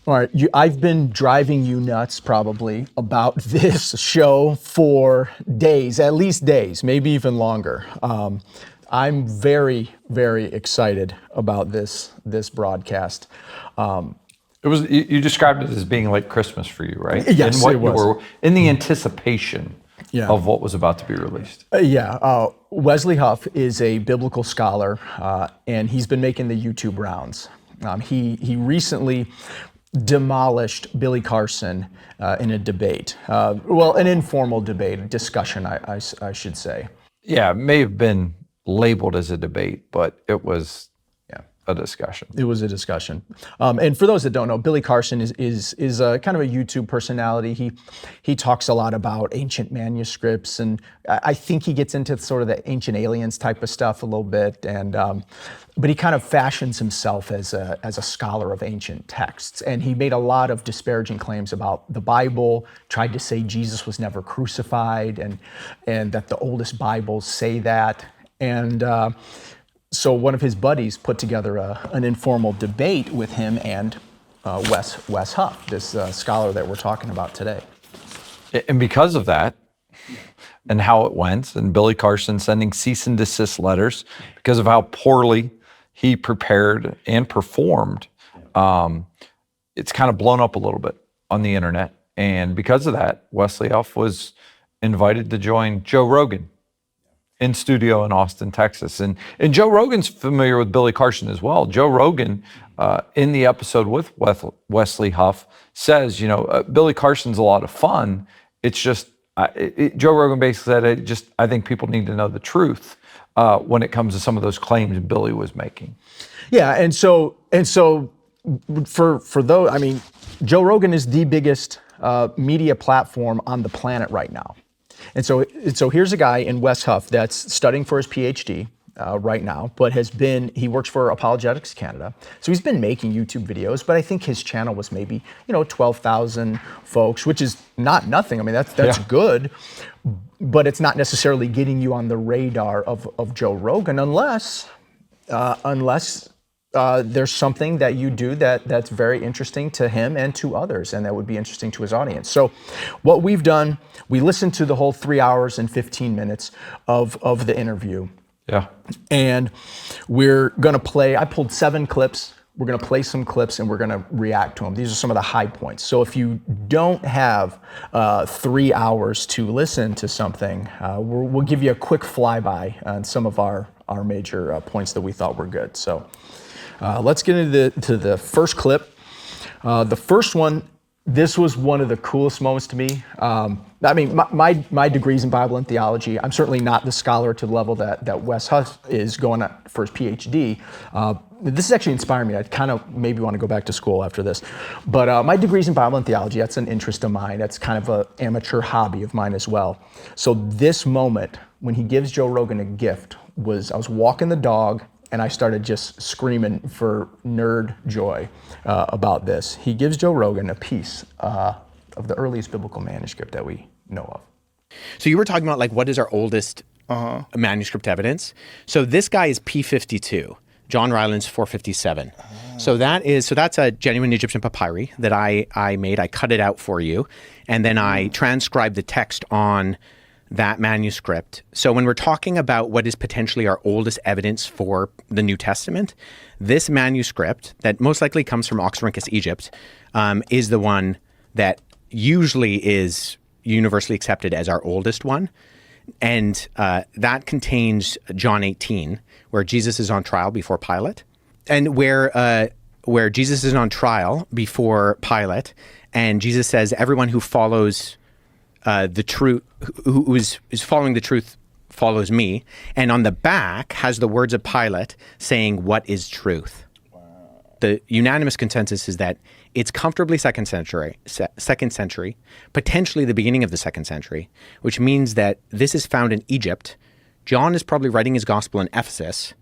All right, I've been driving you nuts probably about this show for days, at least days, maybe even longer. I'm very, very excited about this broadcast. It was, you described it as being like Christmas for you, right? Yes, what it was. You were in the anticipation of what was about to be released. Wesley Huff is a biblical scholar, and he's been making the YouTube rounds. He recently demolished Billy Carson in a debate. An informal debate, discussion, I should say. Yeah, it may have been labeled as a debate, but it was a discussion. It was a discussion. And for those that don't know, Billy Carson is a kind of a YouTube personality. He talks a lot about ancient manuscripts, and I think he gets into sort of the ancient aliens type of stuff a little bit. And but he kind of fashions himself as a scholar of ancient texts. And he made a lot of disparaging claims about the Bible, tried to say Jesus was never crucified, and that the oldest Bibles say that. And so one of his buddies put together an informal debate with him and Wes Huff, this scholar that we're talking about today. And because of that, and how it went, and Billy Carson sending cease and desist letters because of how poorly he prepared and performed, it's kind of blown up a little bit on the internet. And because of that, Wesley Huff was invited to join Joe Rogan in studio in Austin, Texas. And Joe Rogan's familiar with Billy Carson as well. Joe Rogan, in the episode with Wesley Huff, says, Billy Carson's a lot of fun. It's just, Joe Rogan basically said, I think people need to know the truth when it comes to some of those claims Billy was making. Yeah, and so for those, Joe Rogan is the biggest media platform on the planet right now. And so here's a guy in Wes Huff that's studying for his PhD right now, but he works for Apologetics Canada. So he's been making YouTube videos, but I think his channel was maybe, 12,000 folks, which is not nothing. That's good, but it's not necessarily getting you on the radar of Joe Rogan unless there's something that you do that's very interesting to him and to others, and that would be interesting to his audience. So what we've done, we listened to the whole 3 hours and 15 minutes of the interview. Yeah. And we're going to play, I pulled 7 clips. We're going to play some clips and we're going to react to them. These are some of the high points. So if you don't have 3 hours to listen to something, we'll give you a quick flyby on some of our major points that we thought were good. So let's get into the first clip. The first one, this was one of the coolest moments to me. My degree's in Bible and theology. I'm certainly not the scholar to the level that Wes Huff is going for his PhD. This is actually inspiring me. I kind of maybe want to go back to school after this. But my degree's in Bible and theology. That's an interest of mine. That's kind of an amateur hobby of mine as well. So this moment, when he gives Joe Rogan a gift, I was walking the dog, and I started just screaming for nerd joy about this. He gives Joe Rogan a piece of the earliest biblical manuscript that we know of. So you were talking about what is our oldest manuscript evidence. So this guy is P52, John Ryland's 457. So that's a genuine Egyptian papyri that I made. I cut it out for you, and then I transcribed the text on that manuscript. So when we're talking about what is potentially our oldest evidence for the New Testament, this manuscript that most likely comes from Oxyrhynchus, Egypt, is the one that usually is universally accepted as our oldest one. And that contains John 18, where Jesus is on trial before Pilate, and where Jesus is on trial before Pilate, and Jesus says, everyone who follows the truth, who is following the truth, follows me. And on the back has the words of Pilate saying, "What is truth?" Wow. The unanimous consensus is that it's comfortably second century, potentially the beginning of the 2nd century, which means that this is found in Egypt. John is probably writing his gospel in Ephesus,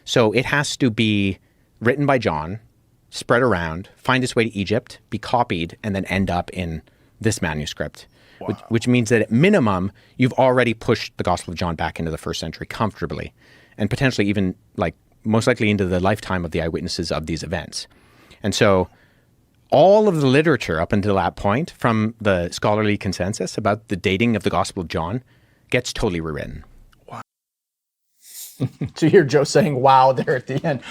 so it has to be written by John, spread around, find its way to Egypt, be copied, and then end up in this manuscript. Wow. Which means that at minimum, you've already pushed the Gospel of John back into the 1st century comfortably, and potentially even most likely into the lifetime of the eyewitnesses of these events. And so all of the literature up until that point from the scholarly consensus about the dating of the Gospel of John gets totally rewritten. To hear Joe saying "wow" there at the end,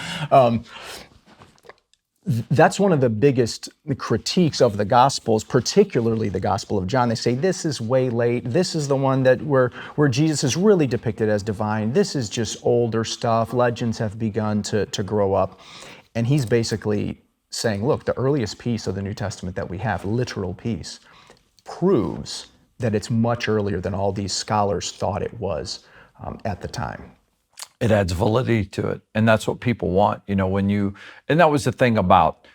that's one of the biggest critiques of the Gospels, particularly the Gospel of John. They say this is way late. This is the one that where Jesus is really depicted as divine. This is just older stuff. Legends have begun to grow up, and he's basically saying, look, the earliest piece of the New Testament that we have, literal piece, proves that it's much earlier than all these scholars thought it was at the time. It adds validity to it, and that's what people want. And that was the thing about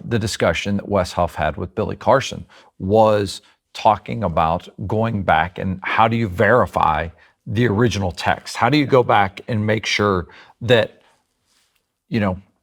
the discussion that Wes Huff had with Billy Carson, was talking about going back and how do you verify the original text? How do you go back and make sure that,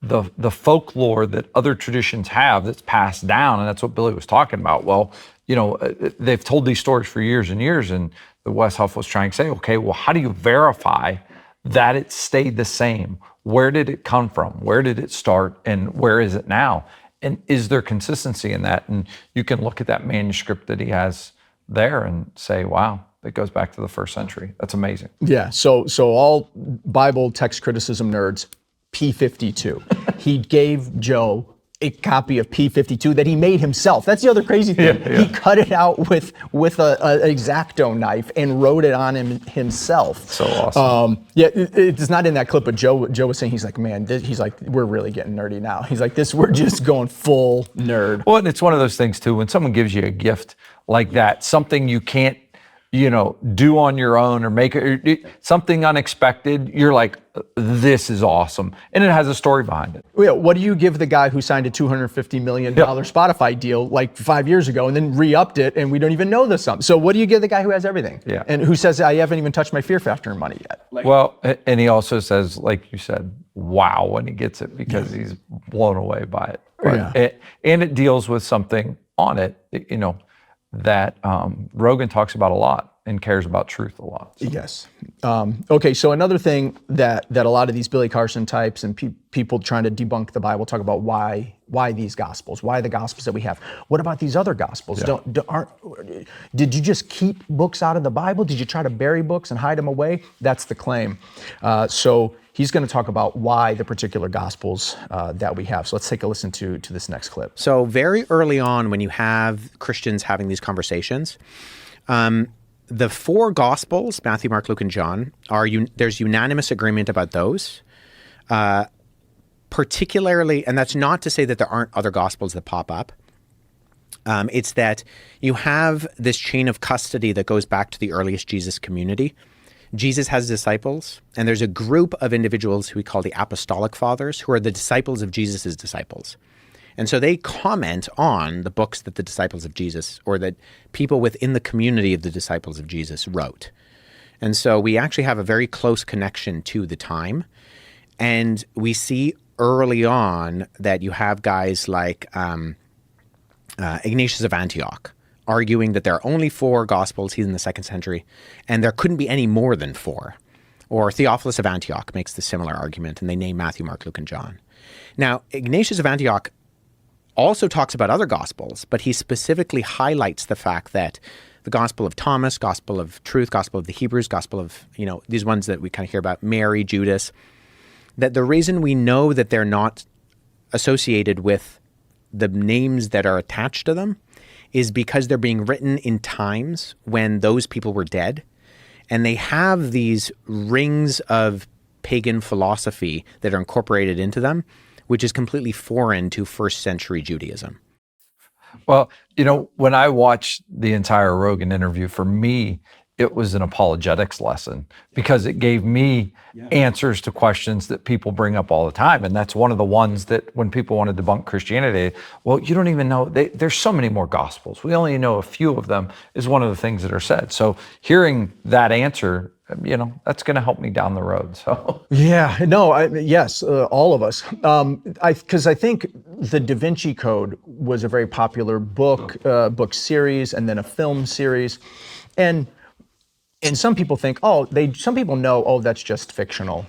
the folklore that other traditions have that's passed down, and that's what Billy was talking about. Well, they've told these stories for years and years, and the Wes Huff was trying to say, okay, well, how do you verify that it stayed the same? Where did it come from? Where did it start? And where is it now? And is there consistency in that? And you can look at that manuscript that he has there and say, wow, it goes back to the first century. That's amazing. Yeah, so all Bible text criticism nerds, P52. He gave Joe a copy of P52 that he made himself. That's the other crazy thing. Yeah. He cut it out with a X-Acto knife and wrote it on him himself. So awesome. It's not in that clip, but Joe was saying, he's like, man, he's like, we're really getting nerdy now. He's like, we're just going full nerd. Well, and it's one of those things too, when someone gives you a gift like that, something you can't, do on your own or make it, something unexpected, you're like, this is awesome. And it has a story behind it. Yeah, what do you give the guy who signed a $250 million Spotify deal like 5 years ago and then re-upped it and we don't even know this something? So what do you give the guy who has everything? Yeah. And who says, I haven't even touched my Fear Factor money yet? Well, and he also says, like you said, wow, when he gets it, because he's blown away by it. Right? And it deals with something on it, that Rogan talks about a lot and cares about truth a lot. So. Yes. Okay, so another thing that a lot of these Billy Carson types and people trying to debunk the Bible talk about why these Gospels, why the Gospels that we have. What about these other Gospels? Yeah. Did you just keep books out of the Bible? Did you try to bury books and hide them away? That's the claim. So he's going to talk about why the particular Gospels that we have. So let's take a listen to this next clip. So very early on, when you have Christians having these conversations, the four Gospels, Matthew, Mark, Luke, and John, there's unanimous agreement about those. Particularly, and that's not to say that there aren't other Gospels that pop up. It's that you have this chain of custody that goes back to the earliest Jesus community. Jesus has disciples, and there's a group of individuals who we call the Apostolic Fathers, who are the disciples of Jesus' disciples. And so they comment on the books that the disciples of Jesus, or that people within the community of the disciples of Jesus, wrote. And so we actually have a very close connection to the time. And we see early on that you have guys like Ignatius of Antioch arguing that there are only four Gospels. He's in the 2nd century, and there couldn't be any more than four. Or Theophilus of Antioch makes the similar argument, and they name Matthew, Mark, Luke, and John. Now, Ignatius of Antioch also talks about other Gospels, but he specifically highlights the fact that the Gospel of Thomas, Gospel of Truth, Gospel of the Hebrews, Gospel of, these ones that we kind of hear about, Mary, Judas, that the reason we know that they're not associated with the names that are attached to them is because they're being written in times when those people were dead, and they have these rings of pagan philosophy that are incorporated into them, which is completely foreign to 1st century Judaism. Well, when I watched the entire Rogan interview, for me, it was an apologetics lesson, because it gave me answers to questions that people bring up all the time. And that's one of the ones that when people want to debunk Christianity, well, you don't even know, there's so many more Gospels. We only know a few of them, is one of the things that are said. So hearing that answer, that's going to help me down the road. So yes, all of us. Because I think the Da Vinci Code was a very popular book series, and then a film series. And And some people think, some people know, that's just fictional.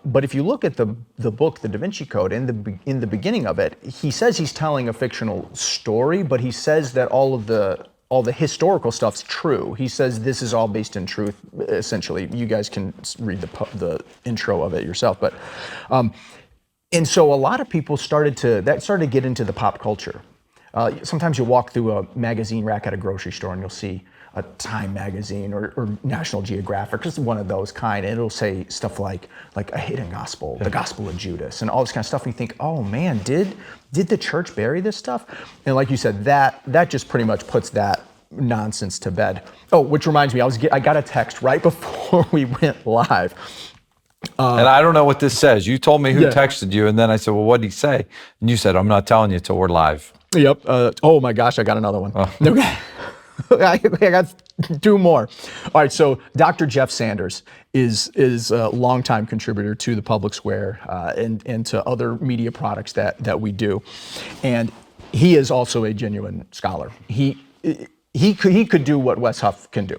But if you look at the book, the Da Vinci Code, in the beginning of it, he says he's telling a fictional story, but he says that all the historical stuff's true. He says this is all based in truth, essentially. You guys can read the intro of it yourself. But and so a lot of people started to get into the pop culture. Sometimes you walk through a magazine rack at a grocery store and you'll see a Time magazine or National Geographic, just one of those kind, and it'll say stuff like a hidden gospel, the Gospel of Judas, and all this kind of stuff. And you think, oh man, did the church bury this stuff? And like you said, that just pretty much puts that nonsense to bed. Oh, which reminds me, I got a text right before we went live. And I don't know what this says. You told me who texted you, and then I said, well, what did he say? And you said, I'm not telling you till we're live. Yep. Oh my gosh, I got another one. Oh. Okay. I got two more. All right, so Dr. Jeff Sanders is a longtime contributor to the Public Square and to other media products that we do, and he is also a genuine scholar. He could do what Wes Huff can do.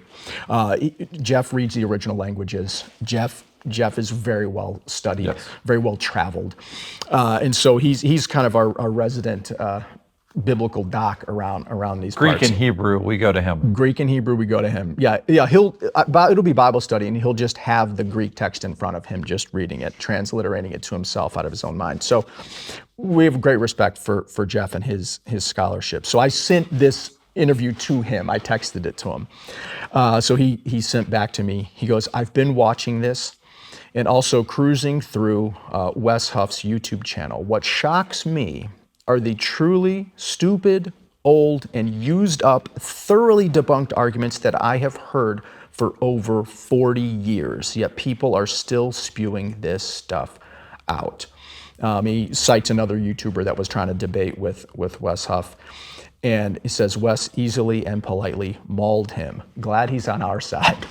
Jeff reads the original languages. Jeff is very well studied, very well traveled, and so he's kind of our resident biblical doc around these Greek parts. and Hebrew, we go to him. Greek and Hebrew, we go to him. Yeah. It'll be Bible study, and he'll just have the Greek text in front of him, just reading it, transliterating it to himself out of his own mind. So we have great respect for Jeff and his scholarship. So I sent this interview to him. I texted it to him. So he sent back to me. He goes, I've been watching this and also cruising through Wes Huff's YouTube channel. What shocks me are the truly stupid, old, and used up, thoroughly debunked arguments that I have heard for over 40 years, yet people are still spewing this stuff out. He cites another YouTuber that was trying to debate with Wes Huff, and he says, Wes easily and politely mauled him. Glad he's on our side.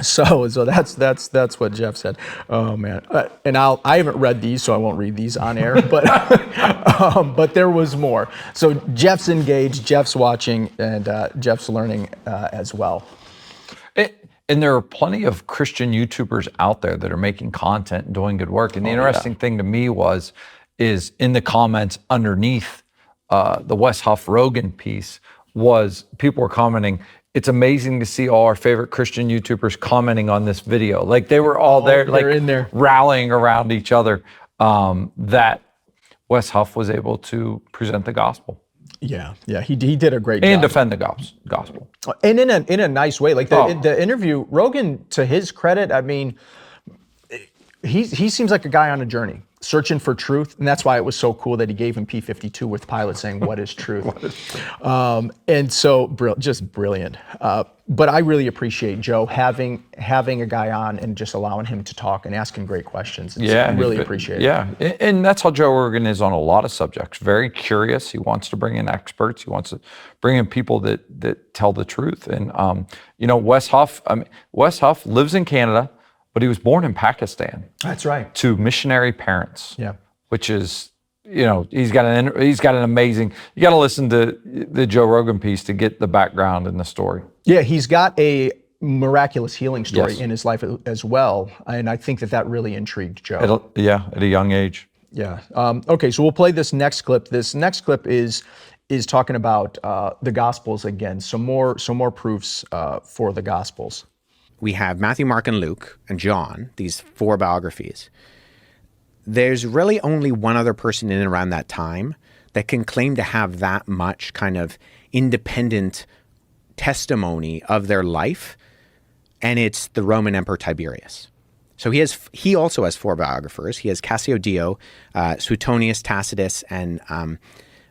So that's what Jeff said. Oh man, and I haven't read these, so I won't read these on air. But but there was more. So Jeff's engaged, Jeff's watching, and Jeff's learning as well. And there are plenty of Christian YouTubers out there that are making content and doing good work. And the interesting thing to me is in the comments underneath the Wes Huff Rogan piece was people were commenting, it's amazing to see all our favorite Christian YouTubers commenting on this video. Like they were all there, like in there, rallying around each other, that Wes Huff was able to present the gospel. Yeah, he did a great job. And defend the gospel. And in a nice way. Like the interview, Rogan, to his credit, I mean, he seems like a guy on a journey, searching for truth, and that's why it was so cool that he gave him P52 with Pilate saying, "What is truth?" And so just brilliant. But I really appreciate Joe having a guy on and just allowing him to talk and asking great questions. I really appreciate it. Yeah, and that's how Joe Rogan is on a lot of subjects. Very curious. He wants to bring in experts. He wants to bring in people that tell the truth. And Wes Huff lives in Canada, but he was born in Pakistan. That's right. To missionary parents. Yeah. Which is, he's got an amazing. You got to listen to the Joe Rogan piece to get the background and the story. Yeah, he's got a miraculous healing story in his life as well, and I think that really intrigued Joe. At a young age. Yeah. Okay, so we'll play this next clip. This next clip is talking about the Gospels again. Some more proofs for the Gospels. We have Matthew, Mark, and Luke, and John, these 4 biographies. There's really only one other person in and around that time that can claim to have that much kind of independent testimony of their life, and it's the Roman Emperor Tiberius. So he also has 4 biographers. He has Cassio Dio, Suetonius, Tacitus, and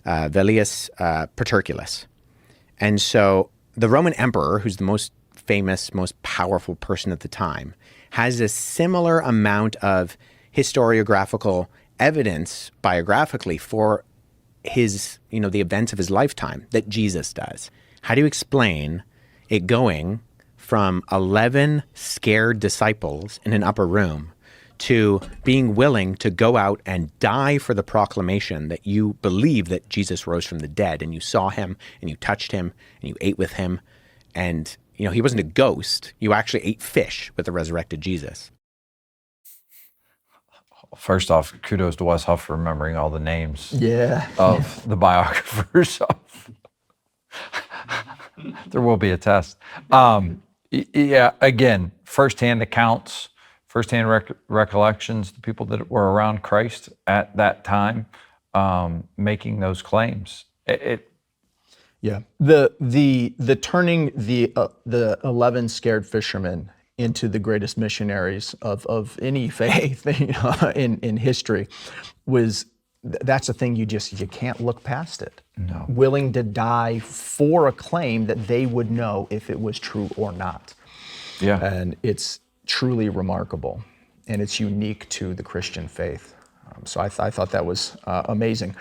Velleius Paterculus. And so the Roman emperor, who's the most famous, most powerful person at the time, has a similar amount of historiographical evidence biographically for his, the events of his lifetime that Jesus does. How do you explain it going from 11 scared disciples in an upper room to being willing to go out and die for the proclamation that you believe that Jesus rose from the dead, and you saw him and you touched him and you ate with him, and he wasn't a ghost. You actually ate fish with the resurrected Jesus. First off, kudos to Wes Huff for remembering all the names Yeah. of the biographers. There will be a test. Yeah, again, firsthand accounts, firsthand recollections, the people that were around Christ at that time, making those claims. Yeah. The turning the 11 scared fishermen into the greatest missionaries of any faith, in history, that's a thing you can't look past it. No. Willing to die for a claim that they would know if it was true or not. Yeah. And it's truly remarkable, and it's unique to the Christian faith. So I thought that was amazing.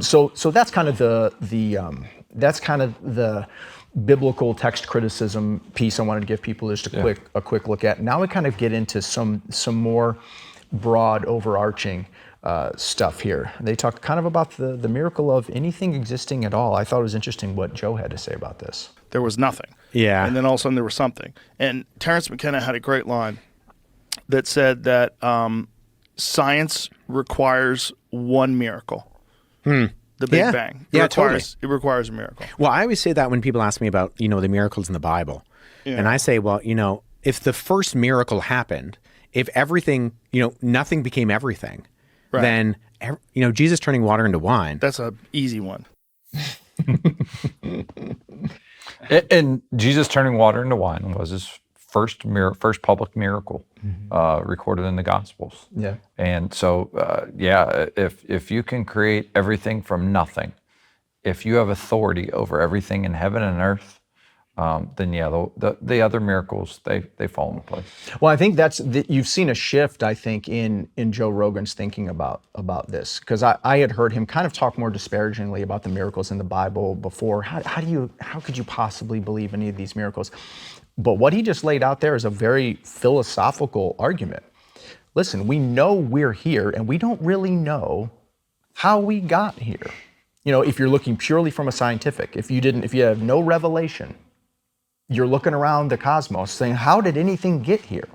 So that's kind of the biblical text criticism piece I wanted to give people just a quick look at. Now we kind of get into some more broad, overarching stuff here. They talk kind of about the miracle of anything existing at all. I thought it was interesting what Joe had to say about this. There was nothing. Yeah. And then all of a sudden there was something. And Terence McKenna had a great line that said that science requires one miracle. The Big Bang. Totally. It requires a miracle. Well, I always say that when people ask me about, the miracles in the Bible. Yeah. And I say, well, if the first miracle happened, if everything, nothing became everything, Right. then, Jesus turning water into wine. That's an easy one. And Jesus turning water into wine was his first public miracle recorded in the Gospels. Yeah. And so, if you can create everything from nothing, if you have authority over everything in heaven and earth, then the other miracles, they fall into place. Well, I think you've seen a shift, I think, in Joe Rogan's thinking about this, because I had heard him kind of talk more disparagingly about the miracles in the Bible before. How could you possibly believe any of these miracles? But what he just laid out there is a very philosophical argument. Listen, we know we're here, and we don't really know how we got here. If you're looking purely from a scientific, if you have no revelation, you're looking around the cosmos saying, how did anything get here?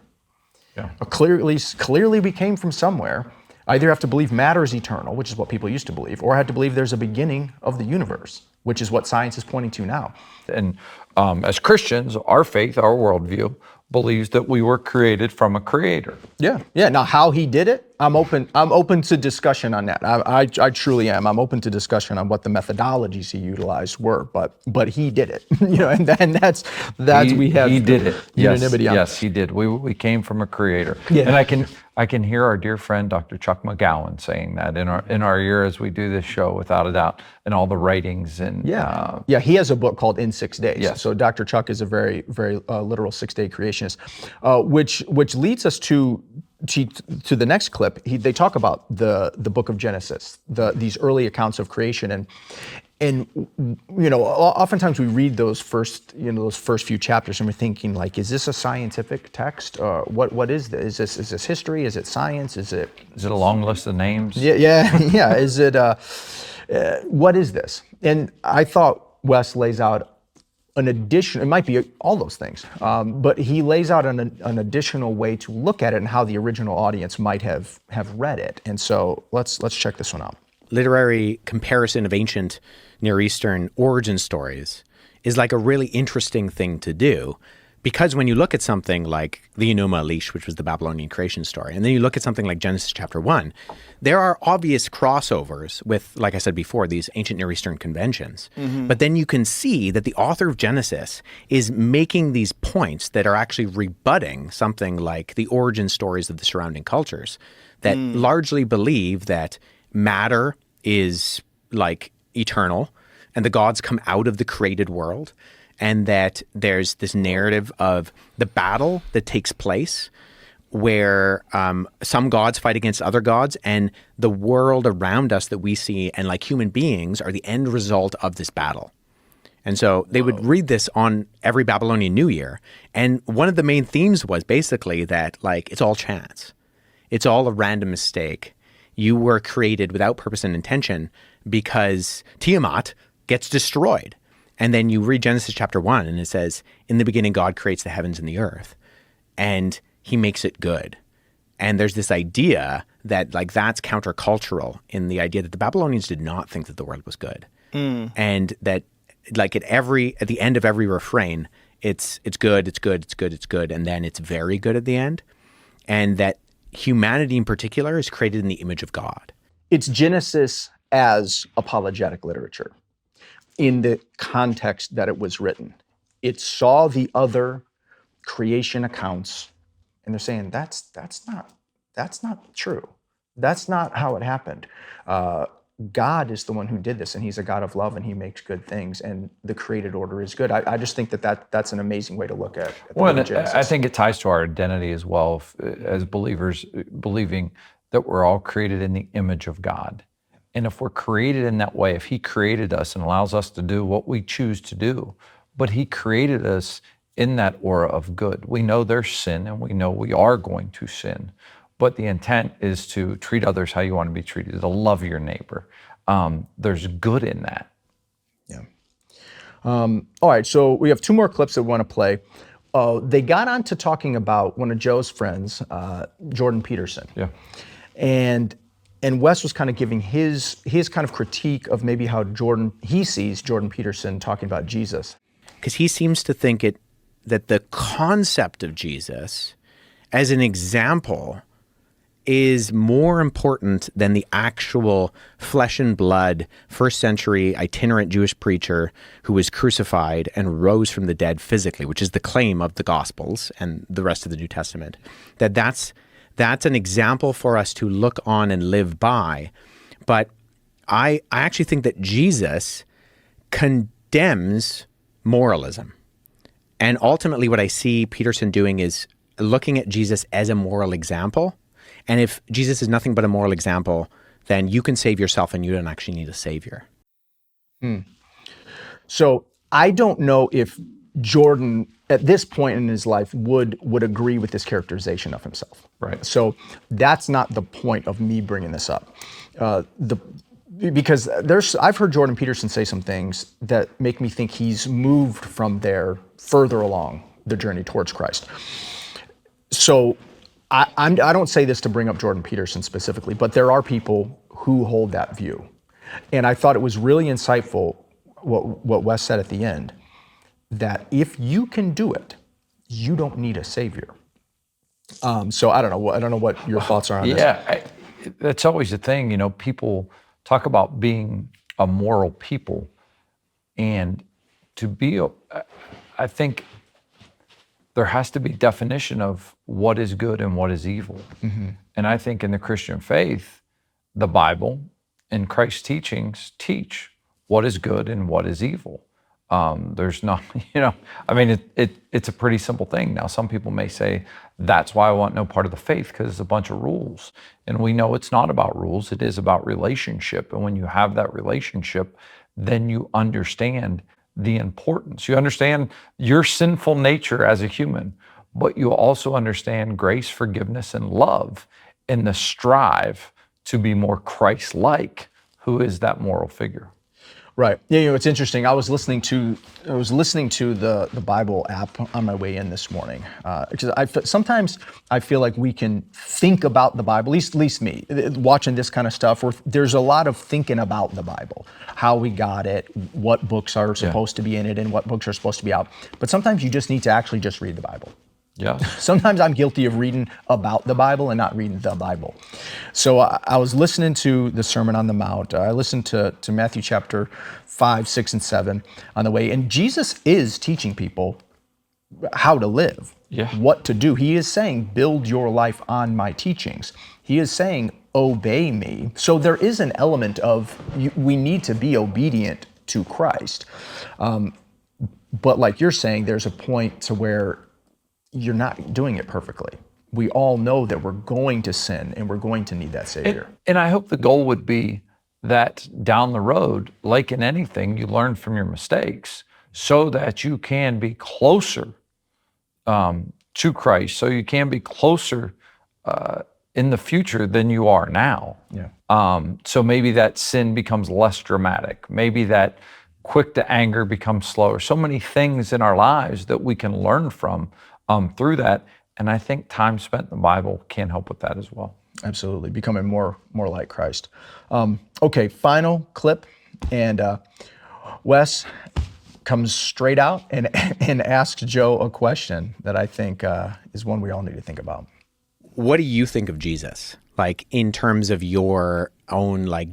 Yeah. Clearly we came from somewhere. I either have to believe matter is eternal, which is what people used to believe, or I had to believe there's a beginning of the universe, which is what science is pointing to now. And as Christians, our faith, our worldview, believes that we were created from a creator. Yeah. Now, how he did it, I'm open to discussion on that. I truly am. I'm open to discussion on what the methodologies he utilized were, but he did it. And that's we have he did it. Unanimity on. Yes, he did. We came from a creator. Yeah. And I can hear our dear friend Dr. Chuck McGowan saying that in our ear as we do this show, without a doubt, and all the writings and he has a book called In 6 Days. Yes. So Dr. Chuck is a very, very literal 6-day creationist, which leads us to the next clip. They talk about the book of Genesis, these early accounts of creation, and oftentimes we read those first few chapters and we're thinking, like, is this a scientific text? What is this? Is this history? Is it science? Is it a long list of names? Yeah. Is it what is this? And I thought Wes lays out an addition. It might be all those things, but he lays out an additional way to look at it and how the original audience might have read it. And so let's check this one out. Literary comparison of ancient Near Eastern origin stories is like a really interesting thing to do, because when you look at something like the Enuma Elish, which was the Babylonian creation story, and then you look at something like Genesis chapter 1, there are obvious crossovers with, like I said before, these ancient Near Eastern conventions. Mm-hmm. But then you can see that the author of Genesis is making these points that are actually rebutting something like the origin stories of the surrounding cultures that largely believe that matter is like eternal and the gods come out of the created world, and that there's this narrative of the battle that takes place where some gods fight against other gods, and the world around us that we see and like human beings are the end result of this battle. And so they would read this on every Babylonian New Year, and one of the main themes was basically that, like, it's all chance. It's all a random mistake. You were created without purpose and intention because Tiamat gets destroyed. And then you read Genesis chapter 1 and it says, in the beginning, God creates the heavens and the earth and he makes it good. And there's this idea that like that's countercultural in the idea that the Babylonians did not think that the world was good. And that like at the end of every refrain, it's good, it's good, it's good, it's good. And then it's very good at the end. And that humanity in particular is created in the image of God. It's Genesis as apologetic literature in the context that it was written. It saw the other creation accounts, and they're saying that's not true. That's not how it happened. God is the one who did this, and he's a God of love, and he makes good things, and the created order is good. I just think that's an amazing way to look at the book of Genesis. I think it ties to our identity as well as believers, believing that we're all created in the image of God. And if we're created in that way, if he created us and allows us to do what we choose to do, but he created us in that aura of good. We know there's sin and we know we are going to sin, but the intent is to treat others how you want to be treated, to love your neighbor. There's good in that. Yeah. All right, so we have two more clips that we want to play. They got on to talking about one of Joe's friends, Jordan Peterson. Yeah. And Wes was kind of giving his kind of critique of maybe how he sees Jordan Peterson talking about Jesus. Because he seems to think that the concept of Jesus as an example is more important than the actual flesh and blood first century itinerant Jewish preacher who was crucified and rose from the dead physically, which is the claim of the Gospels and the rest of the New Testament. That's an example for us to look on and live by. But I actually think that Jesus condemns moralism. And ultimately what I see Peterson doing is looking at Jesus as a moral example. And if Jesus is nothing but a moral example, then you can save yourself and you don't actually need a savior. So I don't know if Jordan, at this point in his life, would agree with this characterization of himself. Right. So that's not the point of me bringing this up. Because I've heard Jordan Peterson say some things that make me think he's moved from there further along the journey towards Christ. So I don't say this to bring up Jordan Peterson specifically, but there are people who hold that view. And I thought it was really insightful what Wes said at the end, that if you can do it, you don't need a savior. So I don't know what your thoughts are on this. Yeah, that's always the thing. People talk about being a moral people, and I think there has to be definition of what is good and what is evil. Mm-hmm. And I think in the Christian faith, the Bible and Christ's teachings teach what is good and what is evil. There's not, it's a pretty simple thing. Now, some people may say, that's why I want no part of the faith, because it's a bunch of rules. And we know it's not about rules, it is about relationship. And when you have that relationship, then you understand the importance. You understand your sinful nature as a human, but you also understand grace, forgiveness, and love in the strive to be more Christ-like, who is that moral figure. Right. Yeah, it's interesting. I was listening to the Bible app on my way in this morning, because sometimes I feel like we can think about the Bible, at least me, watching this kind of stuff, where there's a lot of thinking about the Bible, how we got it, what books are supposed to be in it, and what books are supposed to be out. But sometimes you just need to actually just read the Bible. Yeah. Sometimes I'm guilty of reading about the Bible and not reading the Bible. So I was listening to the Sermon on the Mount. I listened to Matthew chapter 5, 6, and 7 on the way. And Jesus is teaching people how to live, what to do. He is saying, build your life on my teachings. He is saying, obey me. So there is an element of we need to be obedient to Christ. But like you're saying, there's a point to where you're not doing it perfectly. We all know that we're going to sin and we're going to need that Savior. And I hope the goal would be that down the road, like in anything, you learn from your mistakes so that you can be closer to Christ, so you can be closer in the future than you are now. Yeah. So maybe that sin becomes less dramatic. Maybe that quick to anger becomes slower. So many things in our lives that we can learn from through that. And I think time spent in the Bible can help with that as well. Absolutely, becoming more like Christ. Okay, final clip, and Wes comes straight out and asks Joe a question that I think is one we all need to think about. What do you think of Jesus? Like in terms of your own like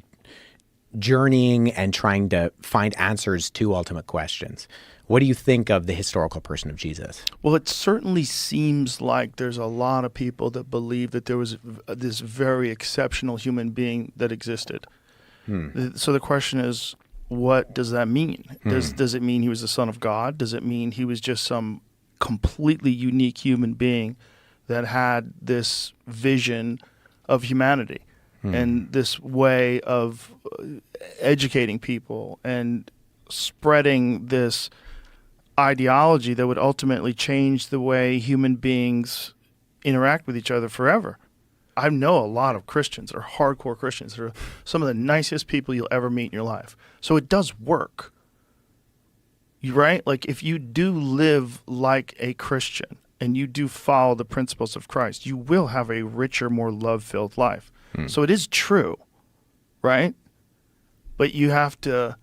journeying and trying to find answers to ultimate questions. What do you think of the historical person of Jesus? Well, it certainly seems like there's a lot of people that believe that there was this very exceptional human being that existed. So the question is, what does that mean? Does it mean he was the Son of God? Does it mean he was just some completely unique human being that had this vision of humanity and this way of educating people and spreading this ideology that would ultimately change the way human beings interact with each other forever? I know a lot of Christians that are hardcore Christians. They're some of the nicest people you'll ever meet in your life. So it does work. Right? Like if you do live like a Christian and you do follow the principles of Christ, you will have a richer, more love-filled life. So it is true, right? But you have to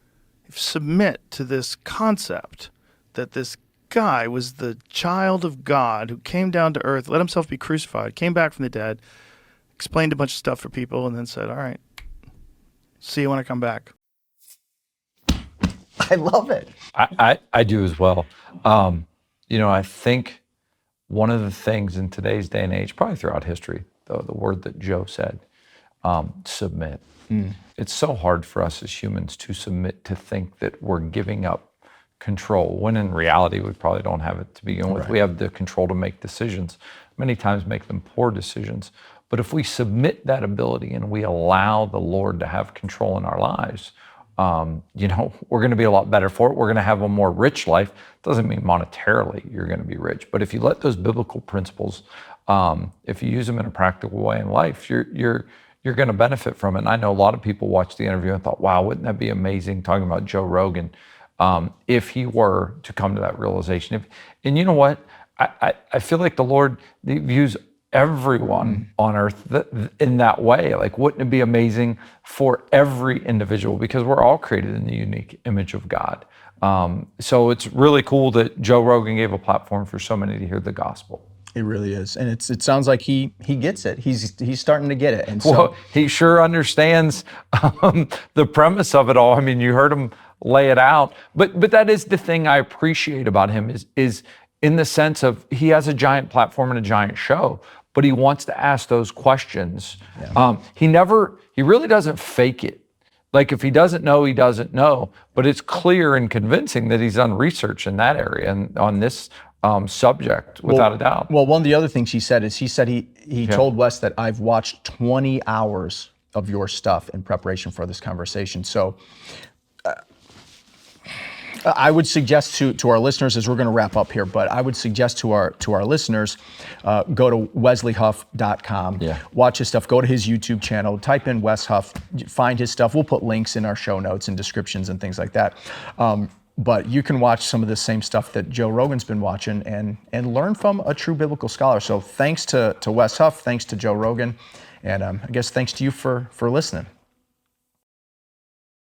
submit to this concept that this guy was the child of God who came down to earth, let himself be crucified, came back from the dead, explained a bunch of stuff for people, and then said, all right, see you when I come back. I love it. I do as well. I think one of the things in today's day and age, probably throughout history, the word that Joe said, submit. It's so hard for us as humans to submit, to think that we're giving up control, when in reality we probably don't have it to begin with. We have the control to make decisions, many times make them poor decisions. But if we submit that ability and we allow the Lord to have control in our lives, we're going to be a lot better for it. We're going to have a more rich life. Doesn't mean monetarily you're going to be rich, but if you let those biblical principles, if you use them in a practical way in life, you're going to benefit from it. And I know a lot of people watched the interview and thought, wow, wouldn't that be amazing, talking about Joe Rogan, if he were to come to that realization. And you know what? I feel like the Lord views everyone on earth in that way. Like, wouldn't it be amazing for every individual? Because we're all created in the unique image of God. So it's really cool that Joe Rogan gave a platform for so many to hear the gospel. It really is, and it sounds like he gets it. He's starting to get it, and so well, he sure understands the premise of it all. I mean, you heard him lay it out, but that is the thing I appreciate about him is in the sense of he has a giant platform and a giant show, but he wants to ask those questions. Yeah. He really doesn't fake it. Like if he doesn't know, he doesn't know, but it's clear and convincing that he's done research in that area and on this subject, without a doubt. Well, one of the other things he said he told Wes that I've watched 20 hours of your stuff in preparation for this conversation. So I would suggest to our listeners, as we're going to wrap up here, but I would suggest to our listeners, go to wesleyhuff.com, watch his stuff, go to his YouTube channel, type in Wes Huff, find his stuff. We'll put links in our show notes and descriptions and things like that. But you can watch some of the same stuff that Joe Rogan's been watching and learn from a true biblical scholar. So thanks to Wes Huff, thanks to Joe Rogan, and I guess thanks to you for listening.